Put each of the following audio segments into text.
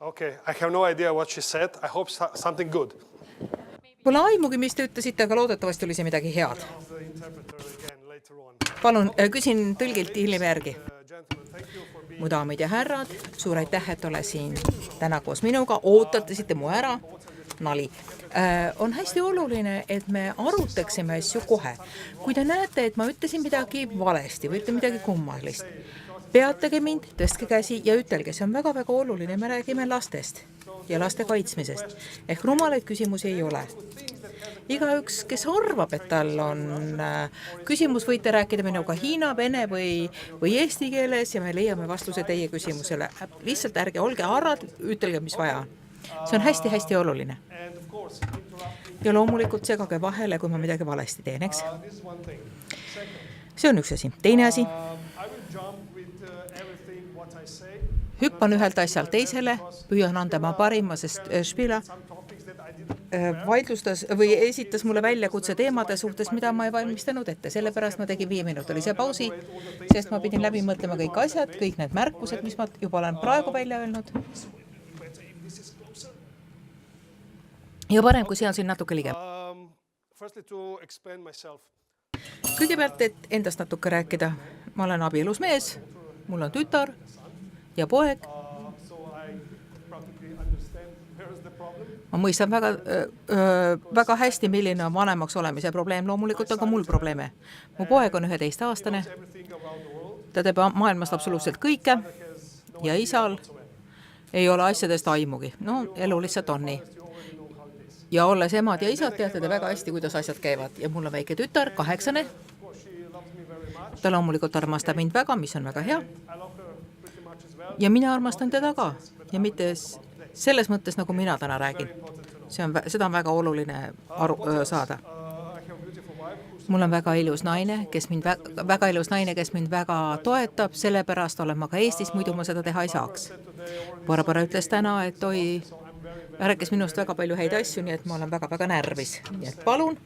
Okay, I have no idea what she said. I hope something good. Pole aimugi, mis te ütlesite, aga loodetavasti oli see midagi head. The interpreter again later on. Palun, küsin tõlgilt hiljem järgi. Gentlemen, thank you for being Mu daamid ja härrad, suur aitäh, et ole siin täna koos minuga. Ootatasite mu ära. Nali. On hästi oluline, et me arutaksime asju kohe. Kui te näete, et ma ütlesin midagi valesti või ütlen midagi kummalist, peatage mind, tõstke käsi ja ütelge, see on väga-väga oluline. Me räägime lastest ja laste kaitsmisest. Ehk rumalaid küsimusi ei ole. Igaüks, kes arvab, et tal on küsimus, võite rääkida minuga hiina, vene või eesti keeles ja me leiame vastuse teie küsimusele. Lihtsalt ärge olge harrad, ütelge, mis vaja on. See on hästi-hästi oluline. Ja loomulikult segage vahele, kui ma midagi valesti teen, eks? See on üks asi. Teine asi. Hüppan ühelt asjalt teisele, püüan anda ma parima, sest Špila vaidlustas või esitas mulle väljakutse teemade suhtes, mida ma ei valmistanud ette. Sellepärast ma tegin 5-minutilise pausi, sest ma pidin läbi mõtlema kõik asjad, kõik need märkused, mis ma juba olen praegu välja öelnud. Ja parem, kui see on siin natuke ligem. Kõigepealt, et endast natuke rääkida. Ma olen abielus mees, mul on tütar ja poeg. Ma mõistan väga hästi, milline on vanemaks olemise probleem. Loomulikult on ka mul probleeme. Mu poeg on 11-aastane. Ta teeb maailmast absoluutselt kõike ja isal ei ole asjadest aimugi. No, elu lihtsalt on nii. Ja olles emad ja isad, teate te väga hästi, kuidas asjad käivad. Ja mul on väike tütar, 8. Ta loomulikult armastab mind väga, mis on väga hea. Ja mina armastan teda ka. Ja mitte selles mõttes, nagu mina täna räägin. Seda on väga oluline saada. Mul on väga ilus naine, kes mind väga toetab, sellepärast olen ma ka Eestis, muidu ma seda teha ei saaks. Barbara ütles täna, et rääkis minust väga palju häid asju, nii et ma olen väga-väga närvis. Nii et palun,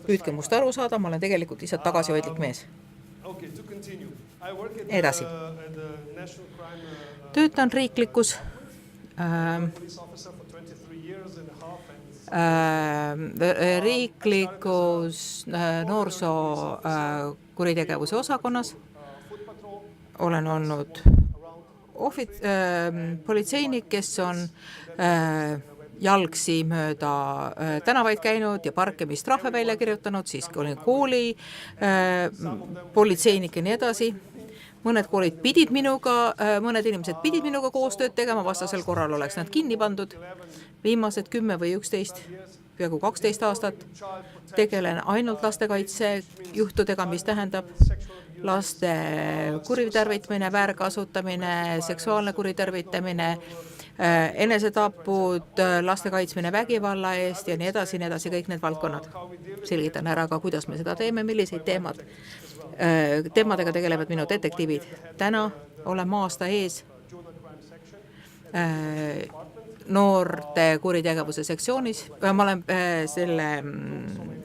püüdke must aru saada, ma olen tegelikult lihtsalt tagasihoidlik mees. Edasi. Töötan riiklikus noorsoo kuritegevuse osakonnas. Olen olnud politseinik, kes on jalgsi mööda tänavaid käinud ja parkimistrahve välja kirjutanud, siis olin kooli politseinik ja nii edasi. Mõned koolid pidid minuga, mõned inimesed pidid minuga koostööd tegema, vastasel korral oleks nad kinni pandud. Viimased 10 või 11, peaaegu 12 aastat tegelen ainult lastekaitse juhtudega, mis tähendab laste kuritarvitamine, väärkasutamine, seksuaalne kuritarvitamine, enesetapud, laste kaitsmine vägivalla eest ja nii edasi, kõik need valdkonnad. Selgitan ära ka, kuidas me seda teeme, milliseid teemadega tegelevad minu detektiivid. Täna olen ma aasta ees noorte kuritegevuse sektsioonis. Ma olen selle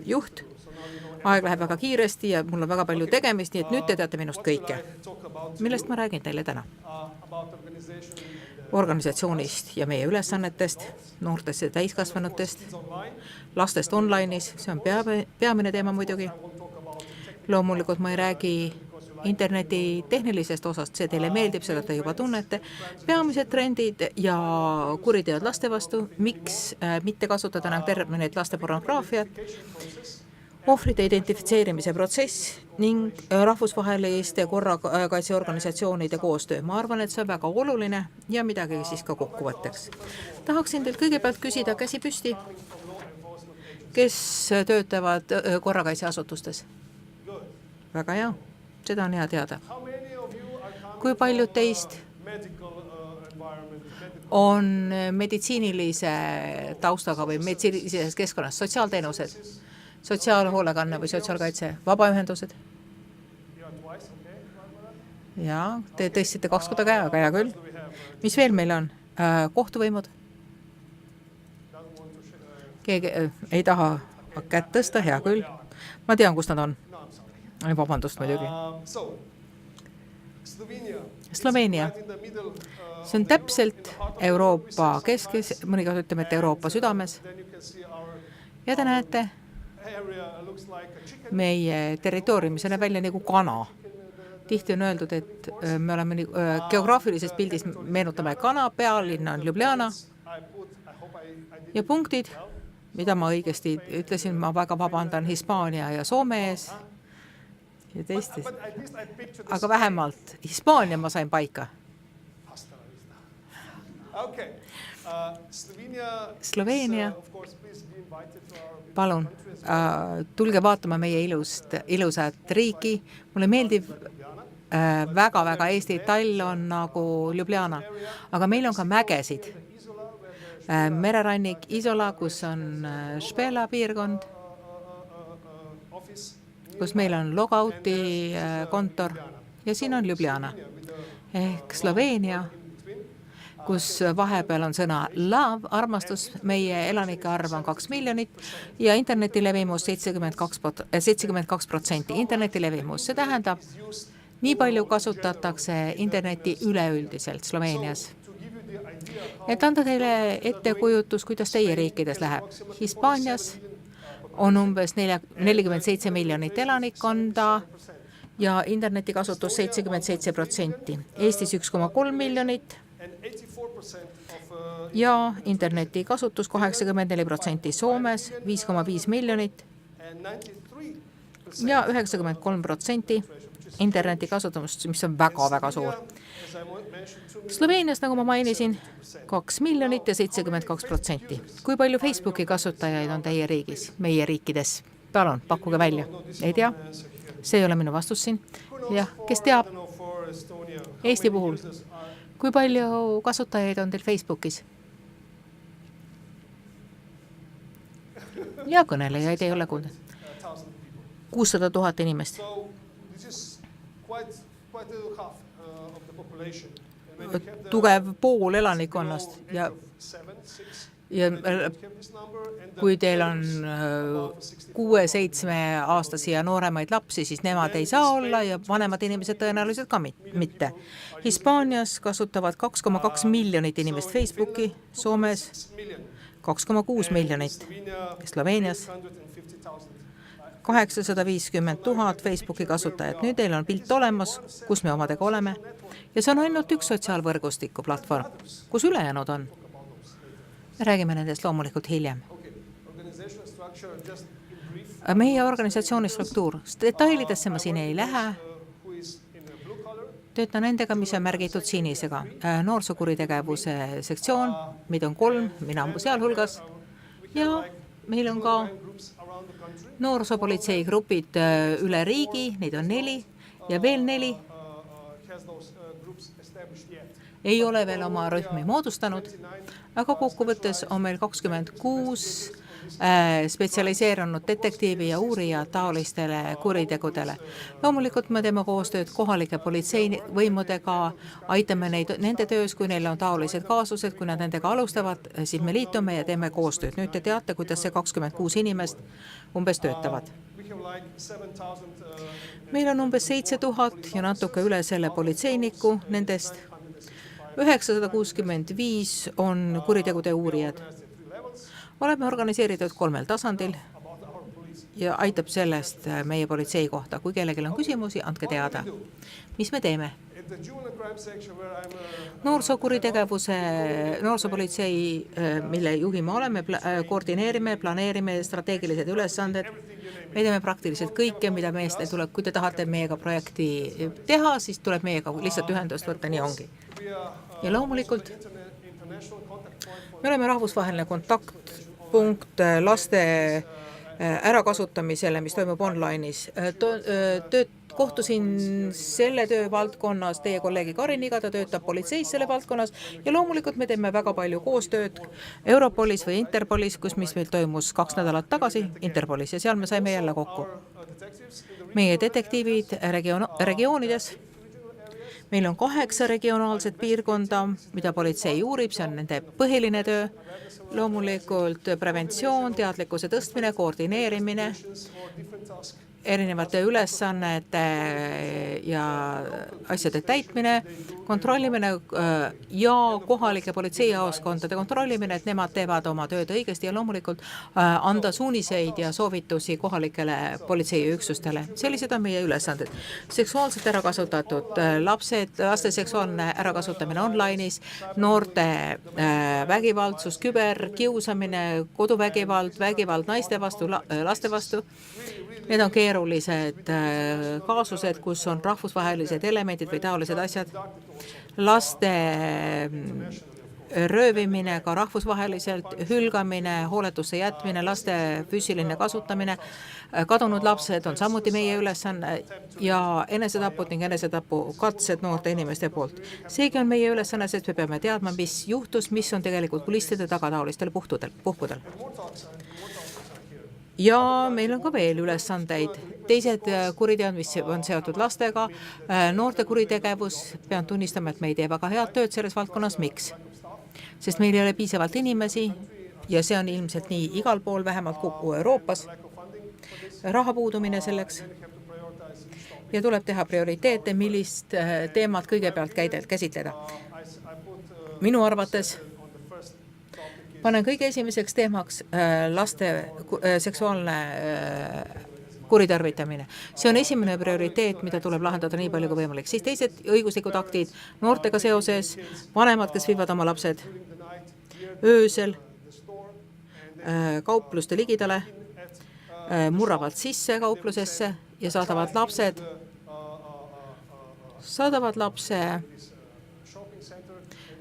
juht. Aeg läheb väga kiiresti ja mul on väga palju tegemist, nii et nüüd te teate minust kõike. Millest ma räägin teile täna? Organisatsioonist ja meie ülesannetest, noortest ja täiskasvanutest, lastest online'is, see on peamine teema muidugi. Loomulikult ma ei räägi interneti tehnilisest osast, see teile meeldib, seda te juba tunnete. Peamised trendid ja kuriteod laste vastu, miks mitte kasutada enam termineid laste pornograafiat, ohvrite identifitseerimise protsess ning rahvusvaheliste korrakaitseorganisatsioonide koostöö. Ma arvan, et see on väga oluline ja midagi siis ka kokkuvõtteks. Tahaksin teilt kõigepealt küsida käsi püsti, kes töötavad korrakaitseasutustes. Väga hea, seda on hea teada. Kui paljud teist on meditsiinilise taustaga või meditsiinilises keskkonnas, sotsiaalteenused, sotsiaalhoolekanne või sotsiaalkaitse, vabaühendused? Jaa, te tõstsite 2 korda käega, hea küll. Mis veel meil on? Kohtuvõimud? Keegi ei taha kätt tõsta, hea küll. Ma tean, kus nad on. Vabandust muidugi. Sloveenia. See on täpselt Euroopa keskes, mõnikord ütleme, et Euroopa südames. Ja te näete, meie territooriumis on välja nagu kana. Tihti on öeldud, et me oleme geograafilises pildis meenutame kana, pealinn on Ljubljana. Ja punktid, mida ma õigesti ütlesin, ma väga vabandan Hispaania ja Soome ees ja teistes. Aga vähemalt Hispaania ma sain paika. Sloveenia, palun, tulge vaatama meie ilusat riiki. Mulle meeldib väga Eesti tall on nagu Ljubljana, aga meil on ka mägesid. Mererannik Isola, kus on Špela piirkond, kus meil on logouti kontor ja siin on Ljubljana ehk Sloveenia, kus vahepeal on sõna love, armastus, meie elanike arv on 2 miljonit ja internetilevimus 72%. Internetilevimus, see tähendab, nii palju kasutatakse interneti üleüldiselt Sloveenias. Et anda teile ettekujutus, kuidas teie riikides läheb. Hispaanias on umbes 47 miljonit elanikkonda ja internetikasutus 77%. Eestis 1,3 miljonit ja internetikasutus 84%. Soomes 5,5 miljonit ja 93% internetikasutus, mis on väga suur. Sloveenias, nagu ma mainisin, 2 miljonit ja 72%. Kui palju Facebooki kasutajaid on teie riigis, meie riikides? Palun, pakkuge välja. Ei tea? See ei ole minu vastus siin. Jah, kes teab? Eesti puhul. Kui palju kasutajaid on teil Facebookis? Ja kõnelejaid ei ole kuulda. 600 000 inimest. Tugev pool elanikkonnast ja kui teil on 6-7 aastasi ja nooremaid lapsi, siis nemad ei saa olla ja vanemad inimesed tõenäoliselt ka mitte. Hispaanias kasutavad 2,2 miljonit inimest Facebooki, Soomes 2,6 miljonit, Sloveenias 850 000 Facebooki kasutajat. Nüüd teil on pilt olemas, kus me omadega oleme. Ja see on ainult üks sotsiaalvõrgustiku platvorm, kus ülejäänud on. Me räägime nendest loomulikult hiljem. Meie organisatsiooni struktuur, detailidesse ma siin ei lähe. Töötan nendega, mis on märgitud sinisega. Noorsokuritegevuse sektsioon, mida on 3, mina sealhulgas. Ja meil on ka noorsoopolitsei grupid üle riigi, neid on 4 ja veel 4. Ei ole veel oma rühmi moodustanud, aga kokkuvõttes on meil 26 spetsialiseerunud detektiivi ja uurija taolistele kuritegudele. Loomulikult me teeme koostööd kohalike politseivõimudega, aitame neid nende töös, kui neil on taolised kaasused, kui nad nendega alustavad, siis me liitume ja teeme koostööd. Nüüd te teate, kuidas see 26 inimest umbes töötavad. Meil on umbes 7000 ja natuke üle selle politseinikku, nendest 965 on kuritegude uurijad. Oleme organiseeritud 3 tasandil ja aitab sellest meie politsei kohta. Kui kellelgi on küsimusi, andke teada. Mis me teeme? Noorsoopolitsei, mille juhime oleme, koordineerime, planeerime strateegilised ülesanded. Me teeme praktiliselt kõike, mida meestel tuleb. Kui te tahate meiega projekti teha, siis tuleb meiega lihtsalt ühendust võtta, nii ongi. Ja loomulikult me oleme rahvusvaheline kontaktpunkt laste ärakasutamisele, mis toimub online'is. Kohtusin selle töövaldkonnas teie kolleegi Kariniga, ta töötab politseis selle valdkonnas ja loomulikult me teeme väga palju koostööd Europolis või Interpolis, kus mis meil toimus 2 nädalat tagasi Interpolis ja seal me saime jälle kokku. Meie detektiivid regioonides. Meil on 8 regionaalset piirkonda, mida politsei uurib, see on nende põhiline töö. Loomulikult preventsioon, teadlikkuse tõstmine, koordineerimine erinevate ülesannete ja asjade täitmine, kontrollimine ja kohalike politseijaoskondade kontrollimine, et nemad teevad oma tööd õigesti ja loomulikult anda suuniseid ja soovitusi kohalikele politseiüksustele. Sellised on meie ülesanded. Seksuaalselt ärakasutatud laste seksuaalne ärakasutamine online'is, noorte vägivaldsus, küberkiusamine, koduvägivald, vägivald naiste vastu, laste vastu. Need on keerulised kaasused, kus on rahvusvahelised elemendid või taolised asjad. Laste röövimine, ka rahvusvaheliselt, hülgamine, hooletusse jätmine, laste füüsiline kasutamine, kadunud lapsed on samuti meie ülesanne ja enesetapud ning enesetapu katsed noorte inimeste poolt. Seegi on meie ülesanne, sest me peame teadma, mis juhtus, mis on tegelikult kulisside taga taolistel puhkudel. Ja meil on ka veel ülesandeid. Teised kuriteod, mis on seotud lastega, noorte kuritegevus, pean tunnistama, et me ei tee väga head tööd selles valdkonnas. Miks? Sest meil ei ole piisavalt inimesi ja see on ilmselt nii igal pool, vähemalt kogu Euroopas. Raha puudumine selleks ja tuleb teha prioriteete, millist teemat kõigepealt käsitleda. Minu arvates panen kõige esimeseks teemaks laste seksuaalne kuritarvitamine. See on esimene prioriteet, mida tuleb lahendada nii palju kui võimalik. Siis teised õiguslikud aktid noortega seoses, vanemad, kes viivad oma lapsed öösel kaupluste ligidale, murravad sisse kauplusesse ja saadavad lapse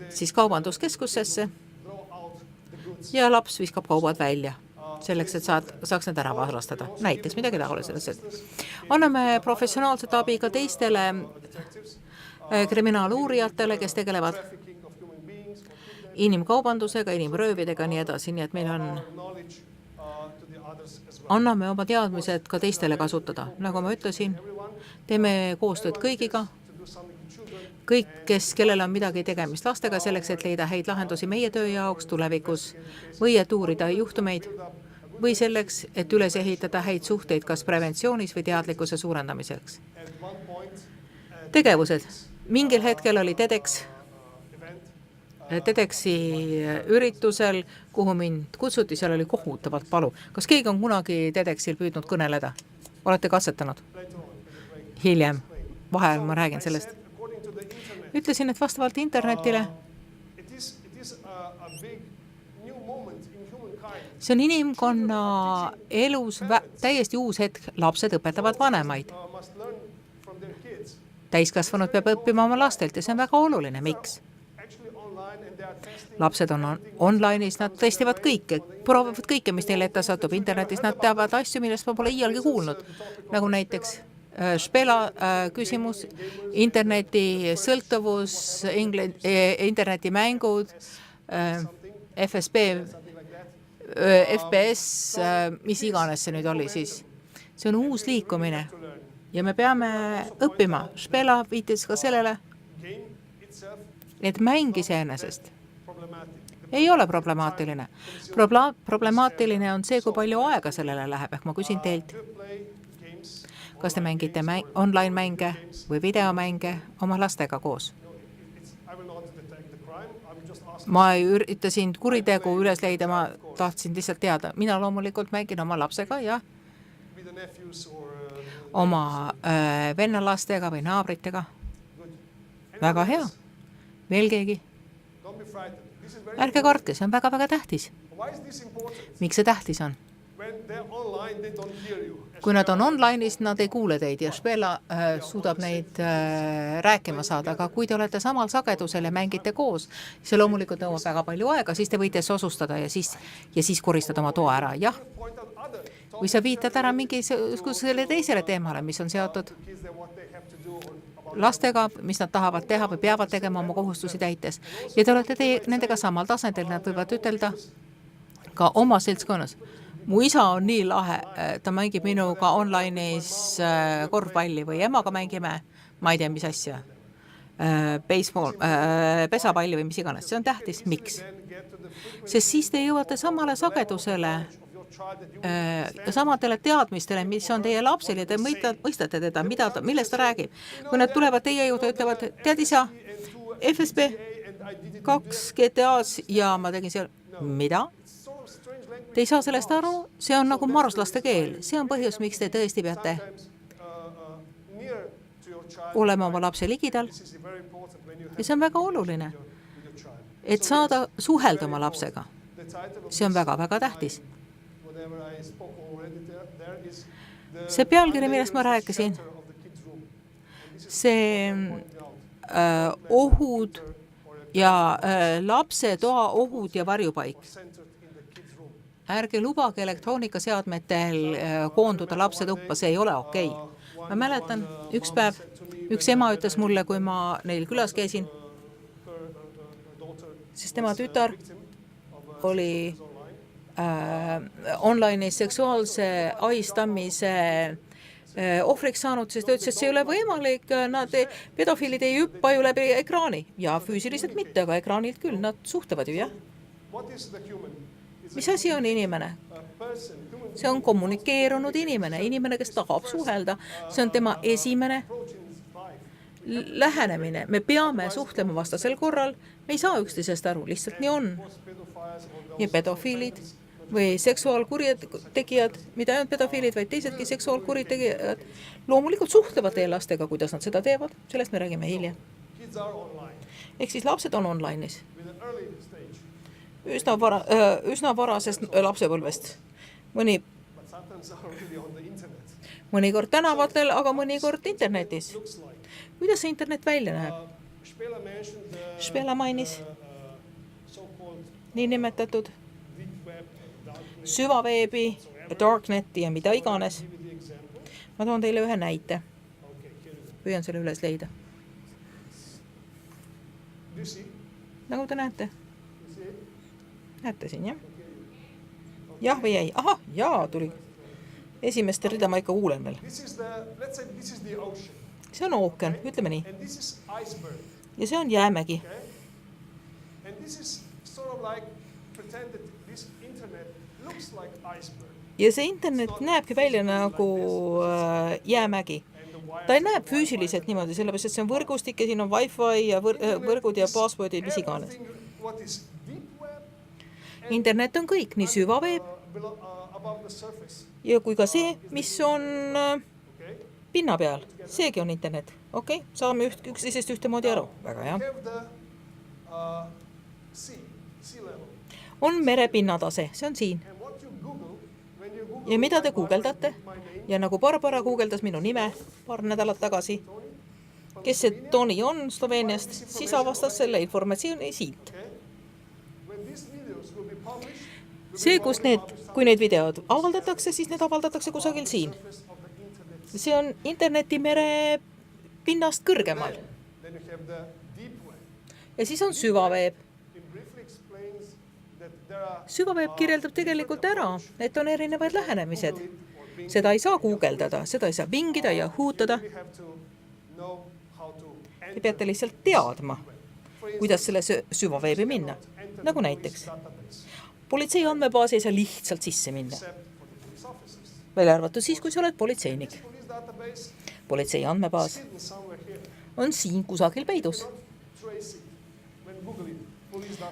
siis kaubanduskeskusesse ja laps viskab kaubad välja, selleks, et saaks need ära varastada. Näiteks midagi taolised. Anname professionaalset abi ka teistele kriminaaluurijatele, kes tegelevad inimkaubandusega, inimröövidega, nii edasi, nii et meil anname oma teadmised ka teistele kasutada. Nagu ma ütlesin, teeme koostööd kõigiga, kõik, kellel on midagi tegemist lastega, selleks, et leida häid lahendusi meie töö jaoks tulevikus või et uurida juhtumeid või selleks, et üles ehitada häid suhteid kas preventsioonis või teadlikkuse suurendamiseks. Tegevused. Mingil hetkel oli TEDxi üritusel, kuhu mind kutsuti, seal oli kohutavalt palu. Kas keegi on kunagi TEDxil püüdnud kõneleda? Olete katsetanud? Hiljem. Vahel ma räägin sellest. Ütlesin, et vastavalt internetile see on inimkonna elus täiesti uus hetk. Lapsed õpetavad vanemaid. Täiskasvanud peab õppima oma lastelt ja see on väga oluline. Miks? Lapsed on online'is, nad testivad kõike, proovivad kõike, mis neile ette satub internetis. Nad teavad asju, millest ma pole iialgi kuulnud, nagu näiteks Spela küsimus, interneti sõltuvus, internetimängud, FPS, mis iganes see nüüd oli siis. See on uus liikumine ja me peame õppima. Spela viitis ka sellele, et mäng iseenesest ei ole problemaatiline. Problemaatiline on see, kui palju aega sellele läheb. Ehk ma küsin teilt, kas te mängite online-mänge või videomänge oma lastega koos? Ma ei üritasin kuritegu üles leida, ma tahtsin lihtsalt teada. Mina loomulikult mängin oma lapsega ja oma vennalastega või naabritega. Väga hea. Veel keegi? Ärge kartke, see on väga-väga tähtis. Miks see tähtis on? Kui nad on online'is, nad ei kuule teid ja Spela suudab neid rääkima saada, aga kui te olete samal sagedusel ja mängite koos, see loomulikult nõuab väga palju aega, siis te võite sosustada ja siis koristada oma toa ära, jah. Või sa viitad ära mingisugusele teisele teemale, mis on seotud lastega, mis nad tahavad teha või peavad tegema oma kohustusi täites. Ja te olete nendega samal tasandil, nad võivad ütelda ka oma seltskonnas. Mu isa on nii lahe, ta mängib minuga online'is korvpalli või emaga mängime, ma ei tea, mis asja, pesapalli või mis iganes. See on tähtis. Miks? Sest siis te jõuate samale sagedusele samadele teadmistele, mis on teie lapsel ja te mõistate teda, millest ta räägib. Kui nad tulevad teie juurde ja ütlevad, tead isa, FSB 2 GTA-s ja ma tegin seal, mida? Te ei saa sellest aru, see on nagu marslaste keel. See on põhjus, miks te tõesti peate olema oma lapse ligidal. Ja see on väga oluline, et saada suhelda oma lapsega. See on väga-väga tähtis. See pealkiri, millest ma rääkisin, see ohud ja lapse toa ohud ja varjupaik. Ärge lubage elektroonikaseadmetel koonduda lapse tuppa, see ei ole okei. Ma mäletan, üks päev, üks ema ütles mulle, kui ma neil külas käisin, sest tema tütar oli online'is seksuaalse ahistamise ohvriks saanud, sest ta ütles, et see ei ole võimalik, pedofiilid ei hüppa ju läbi ekraani ja füüsiliselt mitte, aga ekraanilt küll, nad suhtlevad ju, jah. Mis asi on inimene? See on kommunikeerunud inimene, kes tahab suhelda. See on tema esimene lähenemine. Me peame suhtlema vastasel korral. Me ei saa üksteisest aru, lihtsalt nii on. Ja pedofiilid või seksuaalkurjategijad, mida ei olnud pedofiilid, vaid teisedki seksuaalkurjategijad, loomulikult suhtlevad teie lastega, kuidas nad seda teevad. Sellest me räägime hiljem. Ehk siis lapsed on online'is. Üsna varasest lapsepõlvest. Mõnikord tänavatel, aga mõnikord internetis. Kuidas see internet välja näeb? Špela mainis nii nimetatud süvaveebi, darkneti ja mida iganes. Ma toon teile ühe näite. Püüan selle üles leida. Nagu te näete? Näete siin, jah? Jah või ei? Aha, jaa, tuli. Esimeste rida ma ikka kuulen veel. See on ookean, ütleme nii. Ja see on jäämägi. Ja see internet näebki välja nagu jäämägi. Ta ei näeb füüsiliselt niimoodi, sellepärast, et see on võrgustik ja siin on Wi-Fi ja võrgud ja passwordid, mis iganes. Internet on kõik, nii süvaveeb ja kui ka see, mis on pinna peal. Seegi on internet. Okei, saame üksteisest ühtemoodi aru. Väga hea. On merepinnatase, see on siin. Ja mida te guugeldate? Ja nagu Barbara guugeldas minu nime paar nädalat tagasi, kes see Toni on Sloveeniast, siis avastas selle informatsiooni siit. See, kui need videod avaldatakse, siis need avaldatakse kusagil siin. See on interneti mere pinnast kõrgemal. Ja siis on süvaveeb. Süvaveeb kirjeldab tegelikult ära, et on erinevaid lähenemised. Seda ei saa guugeldada, seda ei saa pingida ja huutada. Te peate lihtsalt teadma, kuidas selle süvaveebi minna. Nagu näiteks. Politsei andmebaasi ei saa lihtsalt sisse minna. Välja arvatud siis, kui sa oled politseinik. Politsei andmebaas on siin kusagil peidus.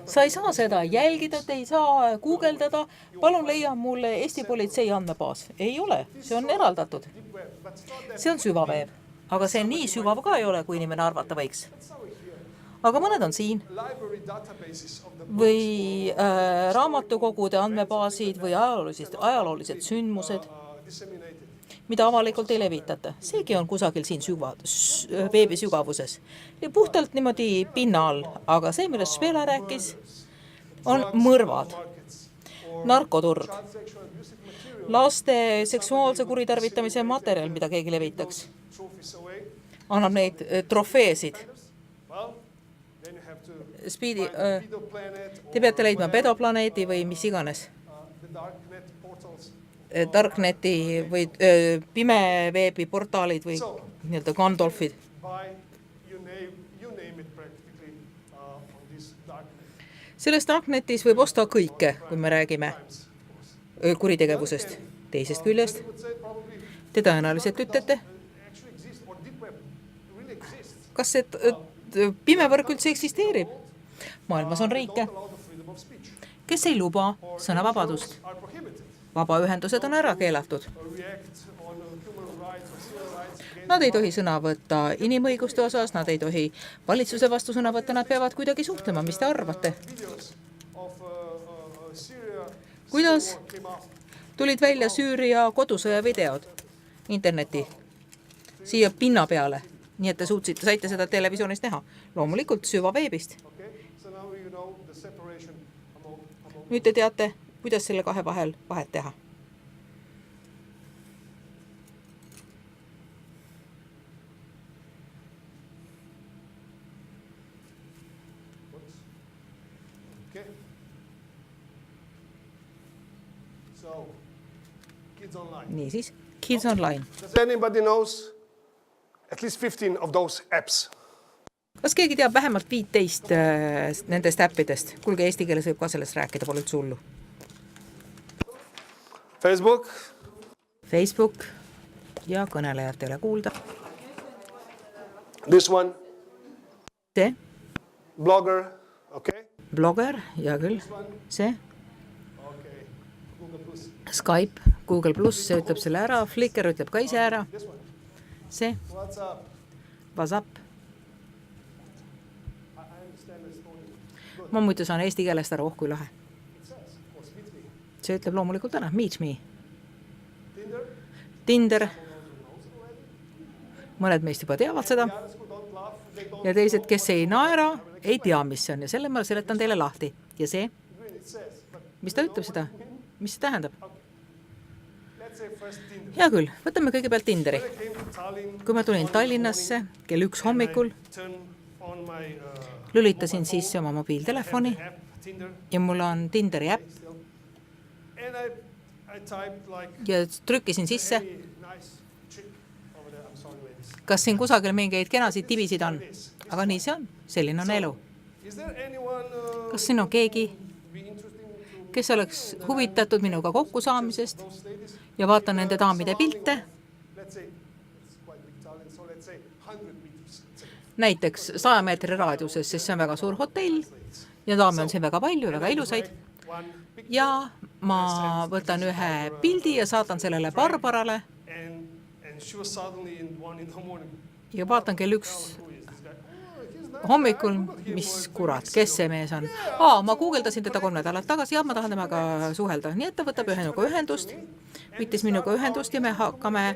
Sa ei saa seda jälgida, te ei saa guugeldada. Palun leia mulle Eesti politsei andmebaas. Ei ole, see on eraldatud. See on süvaveeb, aga see nii sügav ka ei ole, kui inimene arvata võiks. Aga mõned on siin. Või raamatukogude andmebaasid või ajaloolised sündmused, mida avalikult ei levitata. Seegi on kusagil siin veebi sügavuses. Ja puhtalt niimoodi pinna all. Aga see, millest Špela rääkis, on mõrvad, narkoturg, laste seksuaalse kuritarvitamise materjal, mida keegi levitaks. Annab neid trofeesid. Te peate leidma pedoplaneedi või mis iganes. Darkneti või pimeveebi portaalid või nii-öelda Gandolfid. Selles Darknetis võib osta kõike, kui me räägime kuritegevusest. Teisest küljest te tõenäoliselt ütlete, kas see pimevõrk üldse eksisteerib? Maailmas on riike, kes ei luba sõnavabadust. Vabaühendused on ära keelatud. Nad ei tohi sõna võtta inimõiguste osas, nad ei tohi valitsuse vastu sõna võtta, nad peavad kuidagi suhtlema. Mis te arvate? Kuidas tulid välja Süüria kodusõja videod interneti siia pinna peale? Nii et te saite seda televisioonist näha. Loomulikult süvaveebist. Nüüd te teate, kuidas selle kahe vahel vahet teha. Niisiis, Kids Online. Does anybody knows at least 15 of those apps? Kas keegi teab vähemalt 15 nendest äppidest? Kuulge, eesti keeles võib ka sellest rääkida, pole üldse hullu. Facebook ja kõnelejat ei ole kuulda. This one. See. Blogger, okay. Blogger, ja küll. See. Okay. Google Plus. Skype, Google Plus, see ütleb selle ära. Flickr ütleb ka ise ära. See. WhatsApp. Ma muidu saan eesti keelest ära, kui lahe. See ütleb loomulikult ära. Meet me. Tinder. Mõned meist juba teavad seda. Ja teised, kes ei naera, ei tea, mis see on. Ja selle ma seletan teile lahti. Ja see? Mis ta ütleb seda? Mis see tähendab? Hea küll, võtame kõigepealt Tinderi. Kui ma tulin Tallinnasse kell 1 hommikul, lülitasin sisse oma mobiiltelefoni ja mul on Tinderi äpp ja trükkisin sisse, kas siin kusagil mingeid kenasid tibisid on. Aga nii see on, selline on elu. Kas siin on keegi, kes oleks huvitatud minuga kokkusaamisest ja vaatan nende daamide pilte? Näiteks 100 meetri raadiuses, sest see on väga suur hotell ja daame on siin väga palju, väga ilusaid. Ja ma võtan ühe pildi ja saatan sellele Barbarale ja vaatan kell 1 hommikul, mis kurat, kes see mees on. Ma guugeldasin teda 3 nädalat tagasi ja ma tahan temaga suhelda. Nii et ta võtab võttis minuga ühendust ja me hakkame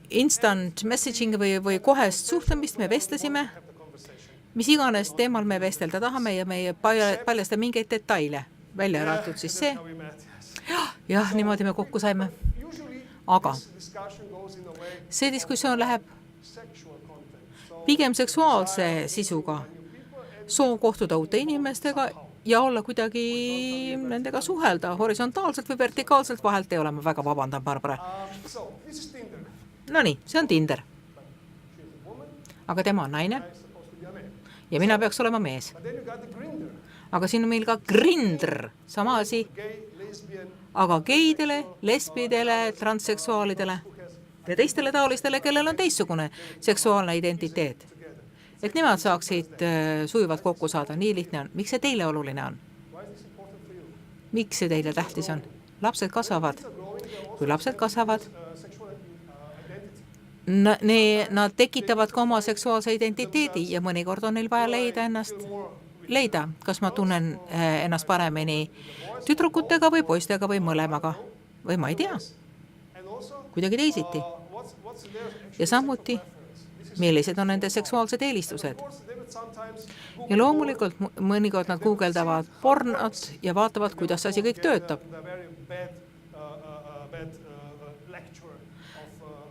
instant messaging või kohest suhtlemist, me vestlesime. Mis iganes teemal me vestelda tahame ja me paljasta mingeid detaile. Välja äratud siis see. Jah, niimoodi me kokku saime. Aga see diskussioon läheb pigem seksuaalse sisuga. Soov kohtuda uute inimestega ja olla kuidagi nendega suhelda horisontaalselt või vertikaalselt, vahelt ei ole, ma väga vabandan, Barbara. No nii, see on Tinder. Aga tema on naine ja mina peaks olema mees. Aga siin on meil ka Grindr, sama asi. Aga geidele, lesbidele, transseksuaalidele ja teistele taolistele, kellel on teistsugune seksuaalne identiteet. Et nemad saaksid sujuvalt kokku saada, nii lihtne on. Miks see teile oluline on? Miks see teile tähtis on? Lapsed kasvavad. Kui lapsed kasvavad, nad tekitavad ka oma seksuaalse identiteedi ja mõnikord on neil vaja leida, kas ma tunnen ennast paremini tüdrukutega või poistega või mõlemaga. Või ma ei tea. Kuidagi teisiti. Ja samuti, millised on nende seksuaalsed eelistused. Ja loomulikult mõnikord nad guugeldavad pornot ja vaatavad, kuidas asi kõik töötab.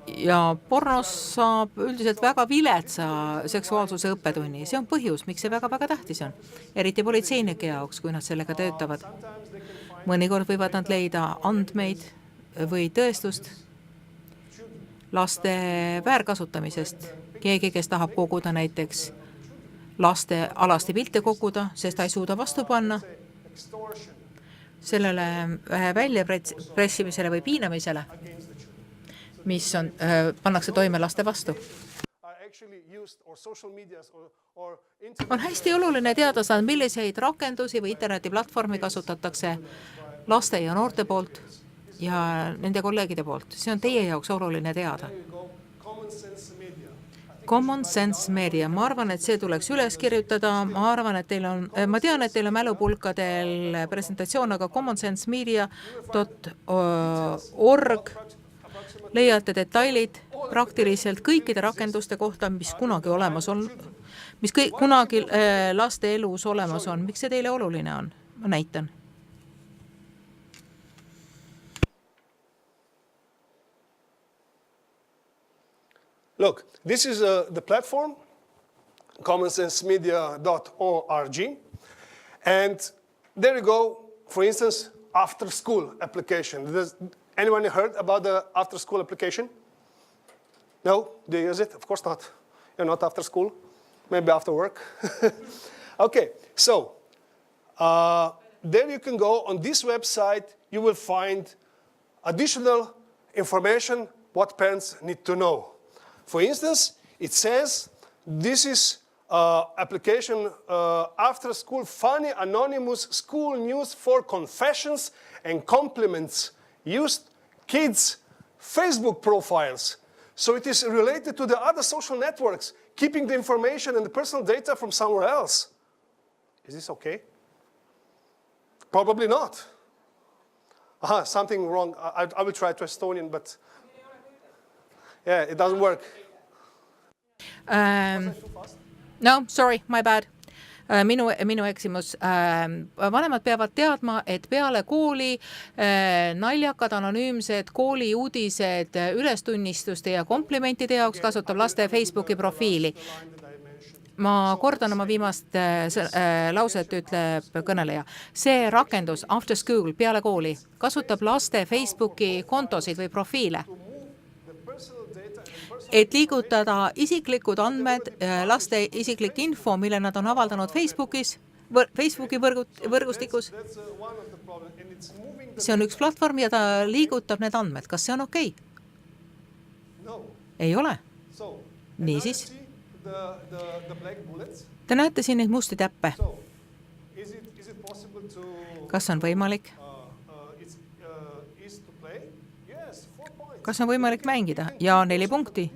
Ja pornos saab üldiselt väga viletsa seksuaalsuse õppetunni. See on põhjus, miks see väga-väga tähtis on. Eriti politseinike jaoks, kui nad sellega töötavad. Mõnikord võivad nad leida andmeid või tõestust laste väärkasutamisest. Keegi, kes tahab koguda näiteks laste alasti pilte koguda, sest ta ei suuda vastu panna, sellele väljapressimisele või piinamisele, mis on, pannakse toime laste vastu. On hästi oluline teada saada, milliseid rakendusi või internetiplatvormi kasutatakse laste ja noorte poolt ja nende kolleegide poolt. See on teie jaoks oluline teada. Common Sense Media. Ma arvan, et see tuleks üles kirjutada. Ma tean, et teil on mälupulkadel presentatsioon, aga commonsensemedia.org leiate detailid praktiliselt kõikide rakenduste kohta, mis kunagi olemas on, mis kunagi laste elus olemas on. Miks see teile oluline on? Ma näitan. Look, this is the platform, commonsensemedia.org. And there you go, for instance, after school application. Does anyone heard about the after school application? No? Do you use it? Of course not. You're not after school. Maybe after work. Okay, so there you can go on this website. You will find additional information what parents need to know. For instance, it says this is application after school funny anonymous school news for confessions and compliments used kids' Facebook profiles. So it is related to the other social networks, keeping the information and the personal data from somewhere else. Is this okay? Probably not. Something wrong. I will try to Estonian, but yeah, it doesn't work. No, sorry, my bad. Minu eksimus. Vanemad peavad teadma, et peale kooli naljakad, anonüümsed kooli uudised ülestunnistuste ja komplimentide jaoks kasutab laste Facebooki profiili. Ma kordan oma viimast lauset, ütleb kõneleja. See rakendus after school, peale kooli, kasutab laste Facebooki kontosid või profiile, et liigutada isiklikud andmed, laste isiklik info, mille nad on avaldanud Facebooki võrgustikus. See on üks platvorm ja ta liigutab need andmed. Kas see on okei? Ei ole. Niisiis. Te näete siin neid musti täppe. Kas on võimalik? Kas on võimalik mängida? Ja 4 punkti.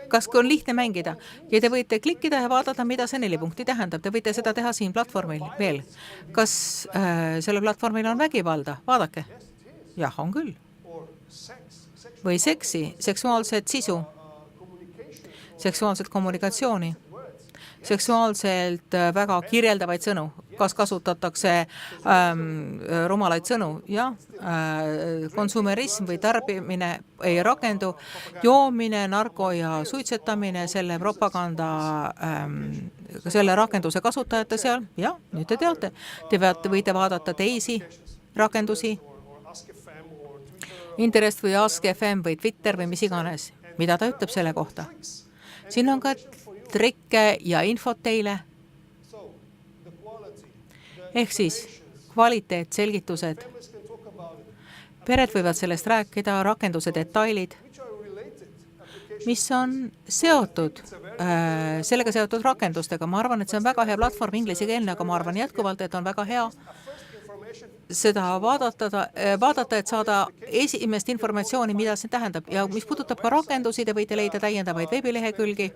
Kas on lihtne mängida? Ja te võite klikkida ja vaadata, mida see 4 punkti tähendab. Te võite seda teha siin platvormil veel. Kas selle platvormil on vägivalda? Vaadake. Jah, on küll. Või seksi, seksuaalset sisu, seksuaalset kommunikatsiooni, seksuaalselt väga kirjeldavaid sõnu. Kas kasutatakse rumalaid sõnu? Ja konsumerism või tarbimine ei rakendu. Joomine, narko ja suitsetamine, selle propaganda, selle rakenduse kasutajate seal. Ja, nüüd te teate. Te võite vaadata teisi rakendusi. Interest või Ask FM või Twitter või mis iganes. Mida ta ütleb selle kohta? Siin on ka trikke ja infot teile. Ehk siis kvaliteet, selgitused. Pered võivad sellest rääkida, rakenduse detailid, mis on seotud, sellega seotud rakendustega. Ma arvan, et see on väga hea platvorm inglisekeelne, aga ma arvan jätkuvalt, et on väga hea seda vaadata, et saada esimest informatsiooni, mida see tähendab. Ja mis puudutab ka rakendusi, te võite leida täiendavaid veebilehekülgi,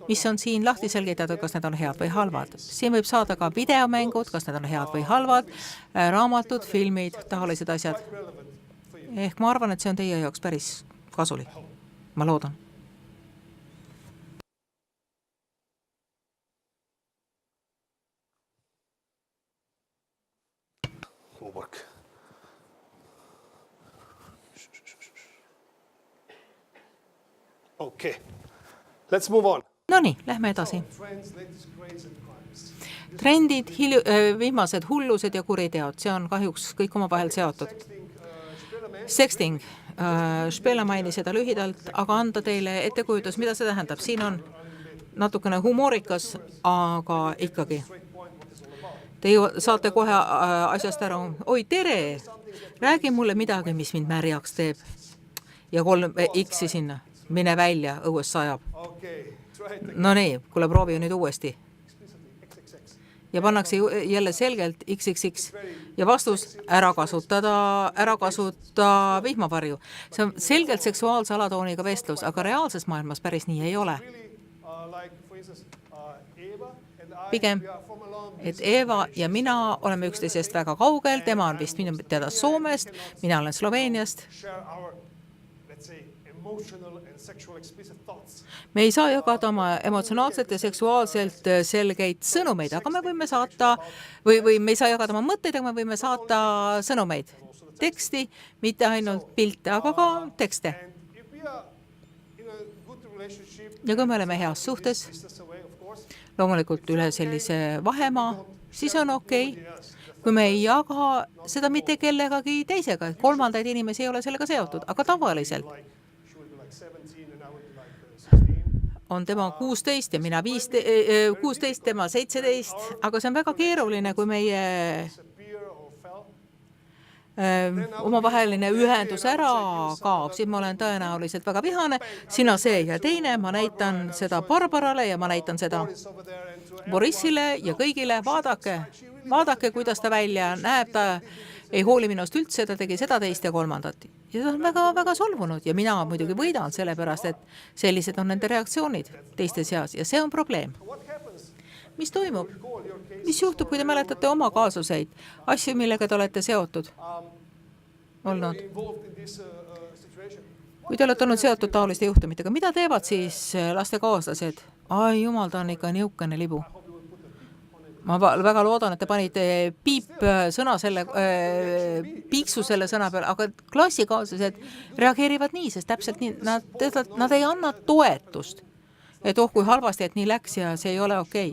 mis on siin lahti selgitatud, kas need on head või halvad. Siin võib saada ka videomängud, kas need on head või halvad, raamatud, filmid, taolised asjad. Ehk ma arvan, et see on teie jaoks päris kasulik. Ma loodan. Work. Okay, let's move on. No nii, lähme edasi. Trendid, viimased hullused ja kuriteod, see on kahjuks kõik omavahel seotud. Sexting, Špela maini seda lühidalt, aga anda teile ettekujutus, mida see tähendab. Siin on natukene humoorikas, aga ikkagi. Te saate kohe asjast ära, oi tere, räägi mulle midagi, mis mind märjaks teeb. Ja 3 X-i sinna, mine välja, õues sajab. No nii, kuule proovi nüüd uuesti. Ja pannakse jälle selgelt XXX. Ja vastus, ära kasuta vihmavarju. See on selgelt seksuaalse alatooniga vestlus, aga reaalses maailmas päris nii ei ole. Pigem, et Eva ja mina oleme üksteisest väga kaugel, tema on vist minu teada Soomest, mina olen Sloveeniast. Me ei saa jagada oma emotsionaalselt ja seksuaalselt selgeid sõnumeid, aga me võime saata, või me ei saa jagada oma mõtteid, aga me võime saata sõnumeid, teksti, mitte ainult pilte, aga ka tekste. Ja kui me oleme heas suhtes, loomulikult üle sellise vahemaa, siis on okei. Kui me ei jaga seda mitte kellegagi teisega, kolmandaid inimesi ei ole sellega seotud, aga tavaliselt on tema 16 ja mina 16, tema 17, aga see on väga keeruline, kui meie omavaheline ühendus ära kaob, siis ma olen tõenäoliselt väga vihane, sina see ja teine, ma näitan seda Barbarale ja ma näitan seda Borissile ja kõigile, vaadake, kuidas ta välja näeb, ta ei hooli minust üldse, ta tegi seda, teist ja kolmandat. Ja ta on väga solvunud ja mina muidugi võidan sellepärast, et sellised on nende reaktsioonid teiste seas ja see on probleem. Mis toimub? Mis juhtub, kui te mäletate oma kaasuseid, asju, millega te olete seotud olnud? Kui te olete olnud seotud taoliste juhtumitega, mida teevad siis laste kaaslased? Ai, jumal, ta on ikka niukene libu. Ma väga loodan, et te panite piiksu selle sõna peale, aga klassikaaslased reageerivad nii, sest täpselt nii, nad ei anna toetust. Et kui halvasti, et nii läks ja see ei ole okei.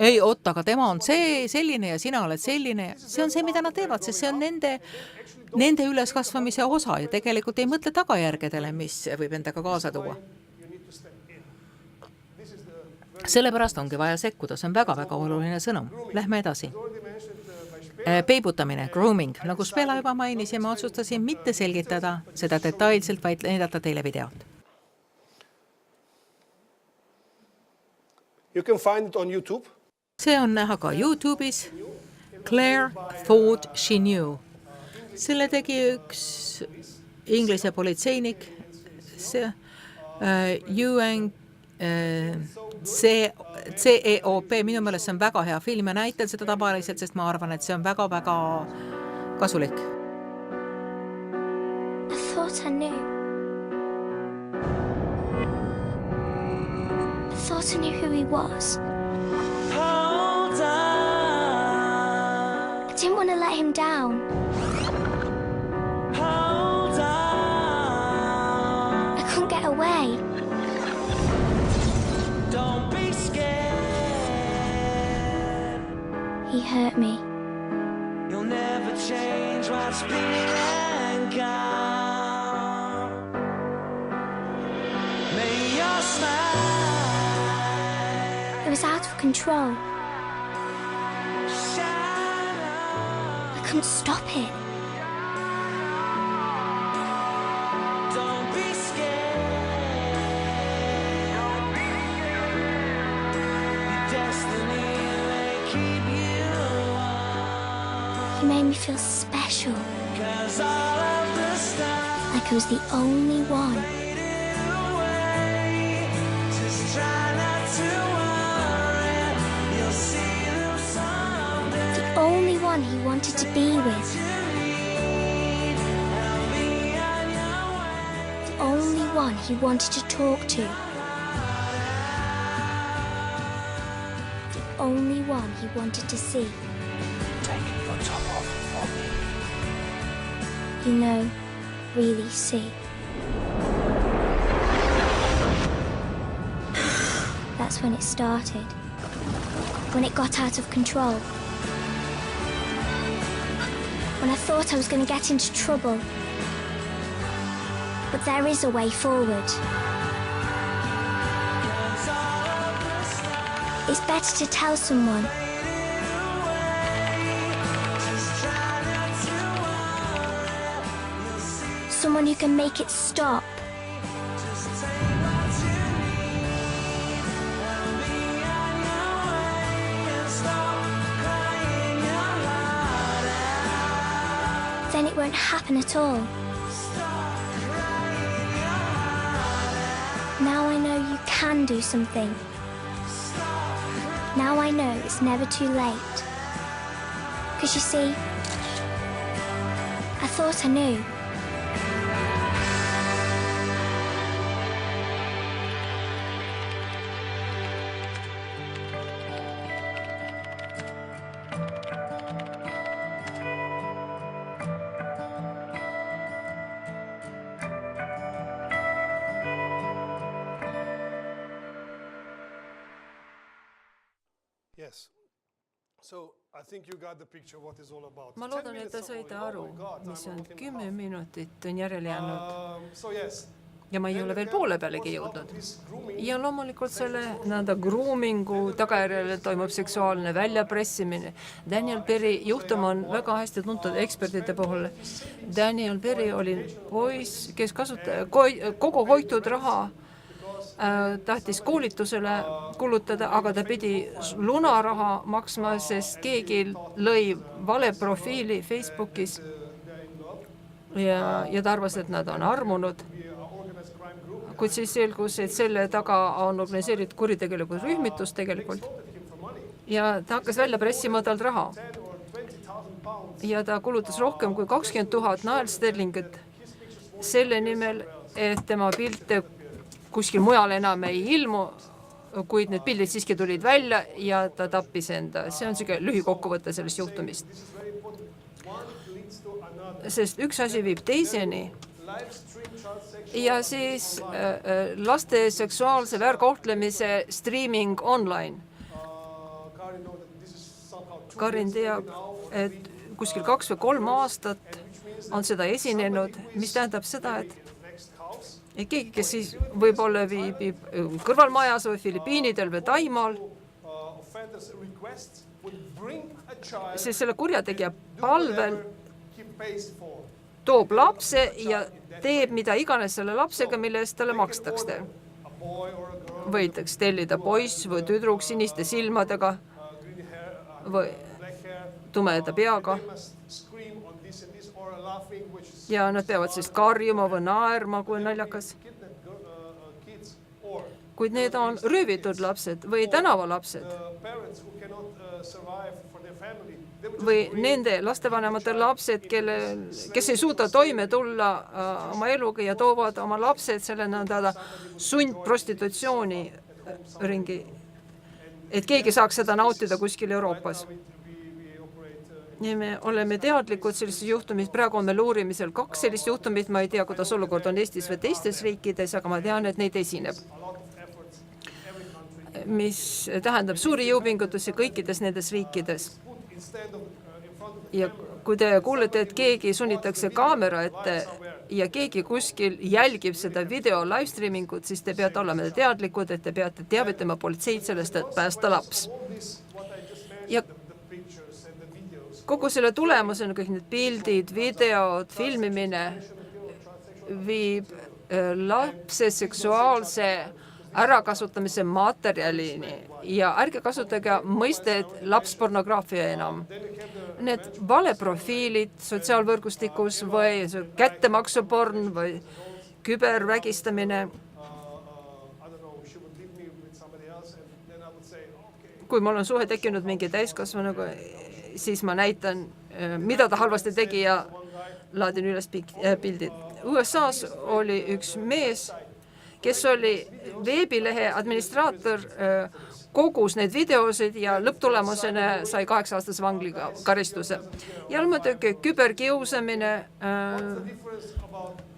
Ei, aga tema on selline ja sina oled selline. See on see, mida nad teevad, sest see on nende üleskasvamise osa ja tegelikult ei mõtle tagajärgedele, mis võib endaga kaasa tuua. Sellepärast ongi vaja sekkuda, see on väga oluline sõnum. Lähme edasi. Peibutamine, grooming, nagu Spela juba mainis ja ma otsustasin mitte selgitada seda detailselt, vaid näidata teile videot. You can find it on YouTube. See on näha ka YouTube'is. Claire thought she knew. Selle tegi üks inglise politseinik. CEOP, minu meelest see on väga hea film ja näitan seda tavaliselt, sest ma arvan, et see on väga kasulik. I thought I knew. I thought I knew who he was. I didn't want to let him down. I couldn't get away. He hurt me. You'll never change what's been and gone. May your smile. It was out of control. I couldn't stop it. Don't be scared. Your destiny may keep you. He made me feel special, like I was the only one. The only one he wanted to be with. The only one he wanted to talk to. The only one he wanted to see. Top off for me. You know, really see. That's when it started. When it got out of control. When I thought I was going to get into trouble. But there is a way forward. It's better to tell someone someone who can make it stop. Then it won't happen at all. Now I know you can do something. Now I know it's never too late. Because you see, I thought I knew. Yes. So I think you got the picture what is all about. Ma 10 loodan, et minutes te of saite all- aru, oh my God, mis I'm on looking 10 half. minutit on järele jäänud So yes. ja ma ei Then ole veel again, poole pealegi what's out jõudnud. of this grooming? Ja loomulikult selle nõnda groomingu tagajärjel toimub seksuaalne väljapressimine. Daniel Perry juhtum on väga hästi tuntud ekspertide puhul. Daniel Perry oli poiss, kes kogu hoitud raha tahtis koolitusele kulutada, aga ta pidi lunaraha maksma, sest keegi lõi vale profiili Facebookis ja ta arvas, et nad on armunud. Kuid siis selgus, et selle taga on organiseeritud kuritegelikud rühmitus tegelikult ja ta hakkas välja pressima talt raha. Ja ta kulutas rohkem kui 20 000 naelsterlingit selle nimel, et tema pilte kuskil mujal enam ei ilmu, kuid need pildid siiski tulid välja ja ta tappis enda. See on siuke lühikokkuvõte sellest juhtumist. Sest üks asi viib teiseni ja siis laste seksuaalse väärkohtlemise streaming online. Karin teab, et kuskil 2 või 3 aastat on seda esinenud, mis tähendab seda, et keegi, kes siis võib-olla viibib kõrvalmajas või Filipiinidel või Taimaal, siis selle kurjategija palvel toob lapse ja teeb mida iganes selle lapsega, mille eest talle makstakse. Võidaks tellida poiss või tüdruk siniste silmadega või tumeda peaga. Ja nad peavad siis karjuma või naerma, kui naljakas. Kuid need on röövitud lapsed või tänavalapsed. Või nende lastevanemate lapsed, kes ei suuda toime tulla oma eluga ja toovad oma lapsed selle nõnda sundprostitutsiooni ringi, et keegi saaks seda nautida kuskil Euroopas. Ja me oleme teadlikud sellisest juhtumist, praegu on meil uurimisel 2 sellist juhtumit, ma ei tea, kuidas olukord on Eestis või teistes riikides, aga ma tean, et neid esineb. Mis tähendab suuri jõupingutusi kõikides nendes riikides. Ja kui te kuulete, et keegi sunnitakse kaamera ette ja keegi kuskil jälgib seda video livestreamingut, siis te peate olema teadlikud, et te peate teavitama politseid sellest, et päästa laps. Ja kogu selle tulemusena kõik need pildid, videod, filmimine viib lapse seksuaalse ärakasutamise materjalini ja ärge kasutage mõistet lapspornograafia enam. Need valeprofiilid sotsiaalvõrgustikus või kättemaksuporn või kübervägistamine. Kui mul on suhe tekkinud mingi täiskasvanuga, siis ma näitan, mida ta halvasti tegi ja laadin üles pildid. USA's oli üks mees, kes oli veebilehe administraator, kogus neid videosid ja lõpptulemusena sai 8-aastase vangliga karistuse. Ja muidugi küberkiusamine,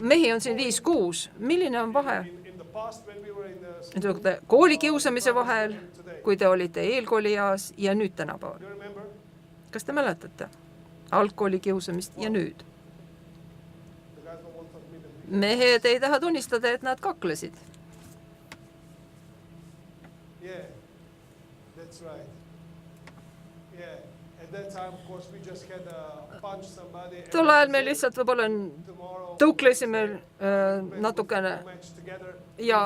mehi on siin 5-6. Milline on vahe? Koolikiusamise vahel, kui te olite eelkoolieas ja nüüd tänapäeval. Kas te mäletate? Algkoolikiusamist ja nüüd. Mehed ei taha tunnistada, et nad kaklesid. Yeah, that's right. Yeah, and tol ajal me lihtsalt võib-olla tõuklesime natukene ja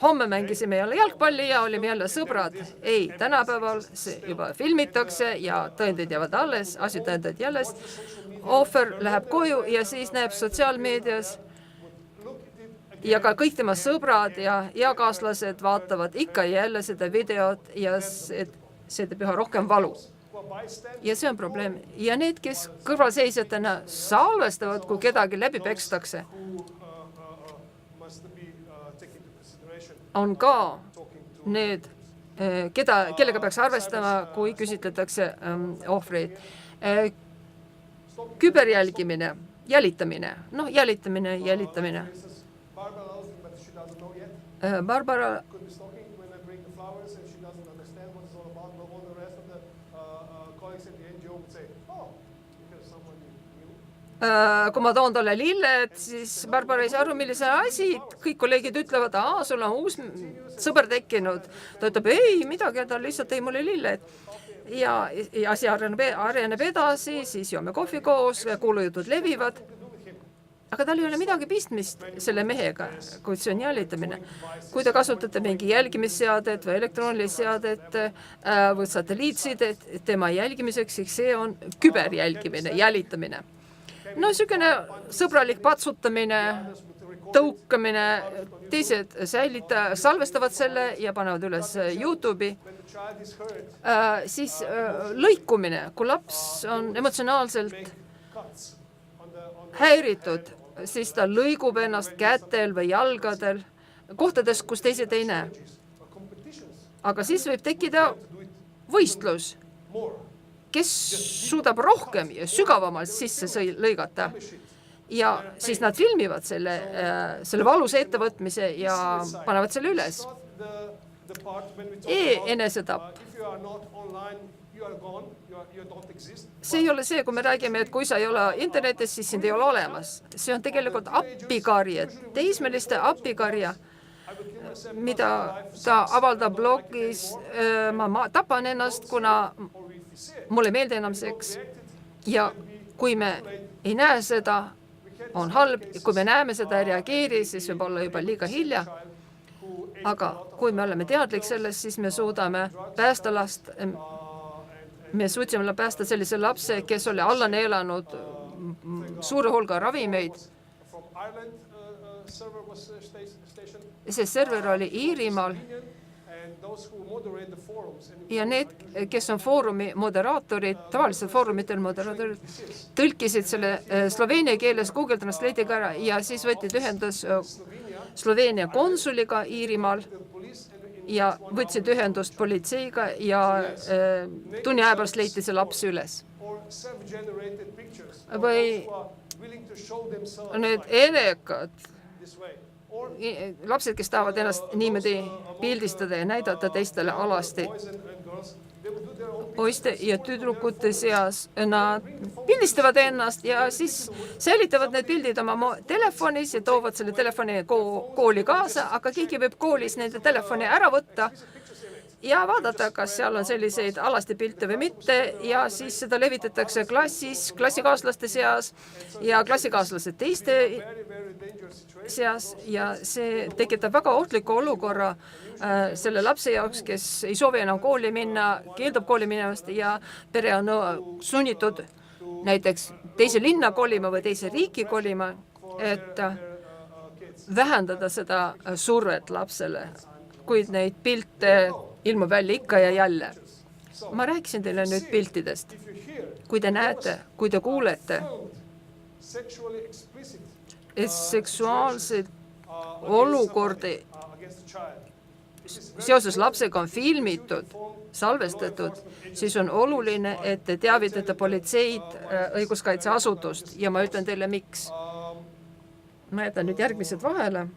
homme mängisime jälle jalgpalli ja olime jälle sõbrad. Ei, tänapäeval see juba filmitakse ja tõendid jäävad alles, asjatõendid jälle. Ohver läheb koju ja siis näeb sotsiaalmeedias ja ka kõik tema sõbrad ja eakaaslased vaatavad ikka jälle seda videot ja see teeb üha rohkem valu. Ja see on probleem. Ja need, kes kõrvalseisjatena salvestavad, kui kedagi läbi pekstakse, on ka need, kellega peaks arvestama, kui küsitletakse ohvreid. Küberjälgimine, jälitamine. Jälitamine. Barbara kui ma toon talle lilled, siis Barbara ei saa aru, millise asi. Kõik kolleegid ütlevad, sul on uus sõber tekkinud. Ta ütleb, ei midagi, ta lihtsalt tõi mulle lilled. Ja asi areneb edasi, siis joome kohvi koos, kuulujutud levivad. Aga tal ei ole midagi pistmist selle mehega, kuid see on jälitamine. Kui te kasutate mingi jälgimisseadet või elektroonilist seadet või satelliitsidet tema jälgimiseks, siis see on küberjälgimine, jälitamine. No niisugune sõbralik patsutamine, tõukamine, teised salvestavad selle ja panevad üles YouTube'i. Siis lõikumine, kui laps on emotsionaalselt häiritud, siis ta lõigub ennast kätel või jalgadel, kohtades, kus teised ei näe. Aga siis võib tekkida võistlus, kes suudab rohkem ja sügavamalt sisse lõigata. Ja siis nad filmivad selle valuse ettevõtmise ja panevad selle üles. Enesetapp. See ei ole see, kui me räägime, et kui sa ei ole internetis, siis sind ei ole olemas. See on tegelikult appikarje, teismeliste appikarja, mida ta avaldab blogis. Ma tapan ennast, kuna mulle ei meeldi enam seks. Ja kui me ei näe seda, on halb. Kui me näeme seda ja reageeri, siis võib olla juba liiga hilja. Aga kui me oleme teadlik sellest, siis me suudame päästa last. Me suutsime päästa sellise lapse, kes oli alla neelanud suure hulga ravimeid. See server oli Iirimaal. Ja need, kes on foorumi moderaatorid, tavaliselt foorumitel moderaatorid, tõlkisid selle sloveenia keeles Google Translate'iga ära ja siis võtsid ühendus Sloveenia konsuliga Iirimaal ja võtsid ühendust politseiga ja tunni aja pärast leiti see laps üles. Või need elekad, lapsed, kes tahavad ennast niimoodi pildistada ja näidata teistele alasti. Poiste ja tüdrukute seas nad pildistavad ennast ja siis säilitavad need pildid oma telefonis ja toovad selle telefoni kooli kaasa, aga keegi võib koolis nende telefoni ära võtta ja vaadata, kas seal on selliseid alasti pilte või mitte ja siis seda levitatakse klassikaaslaste seas ja klassikaaslased teiste seas ja see tekitab väga ohtliku olukorra selle lapse jaoks, kes ei soovi enam kooli minna, keeldub kooli minemast ja pere on sunnitud näiteks teise linna kolima või teise riiki kolima, et vähendada seda survet lapsele, kuid neid pilte ilmub välja ikka ja jälle. Ma rääkisin teile nüüd piltidest. Kui te näete, kui te kuulete, et seksuaalseid olukordi seoses lapsega on filmitud, salvestatud, siis on oluline, et te teavitate politseid, õiguskaitseasutust ja ma ütlen teile, miks. Ma jätan nüüd järgmised vahele.